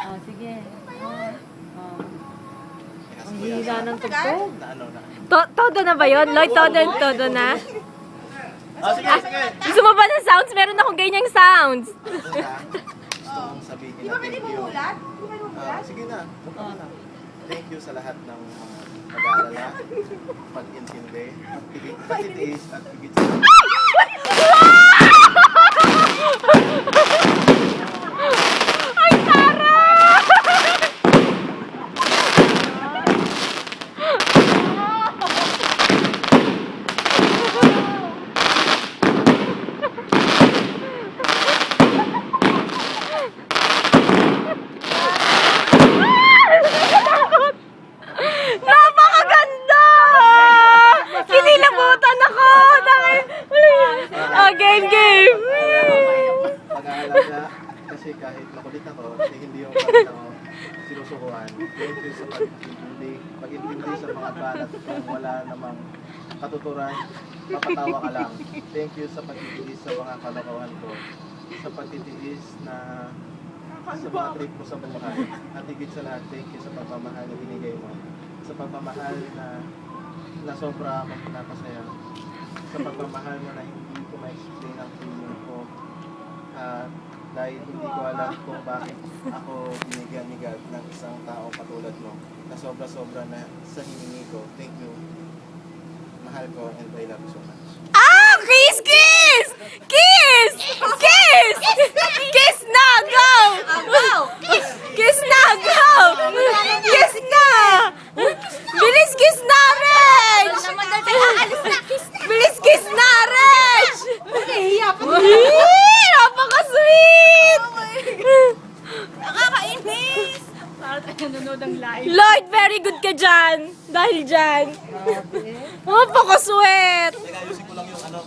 Oh, sige. Oh. Oh. Ang Kuya, hila ng tugtog. na ano na. Todo na ba yun? Lloyd, todo na? Sige, sige. Gusto mo ba ng sounds? Meron akong ganyang sounds. Gusto mong sabihin na thank you. Sige na. Buka mo na. Thank you sa lahat ng mga pag-aalala, pag-intindi, pag-titiis, at higit sa Ay, Tara! Napakaganda! Kinilabutan ako! Dahil... Oh, game! pag-aalala. Kasi kahit makulit ako, hindi yung kulit ako sinusukuhan. Thank you sa pag-intindi sa mga balat kung wala namang katuturan, mapatawa ka lang. Thank you sa pagtitiis sa mga kalokohan ko, sa pagtitiis na sa mga trip ko sa buhay. At higit sa lahat, thank you sa pagmamahal na binigay mo. Sa pagmamahal na sobra akong pinapasaya. Sa pagmamahal mo na hindi ko ma-explain ang feeling ko. Dahil hindi ko alam kung bakit ako binigyan-migad ng isang tao katulad mo na sobra-sobra na sa hiningi ko. Thank you. Mahal ko and I love you so much. Ah! Kiss! Kiss! Kiss! Kiss! Kiss na! Go! Kiss na! Go! Kiss na! Bilis kiss na, Reg! Bilis kiss na, Reg! Napaka-sweet! Nakakainis! Para tayo nanonood ng live. Lloyd, very good ka dyan. Dahil dyan. Napaka-sweet! Teka, ayusin ko lang yung ano.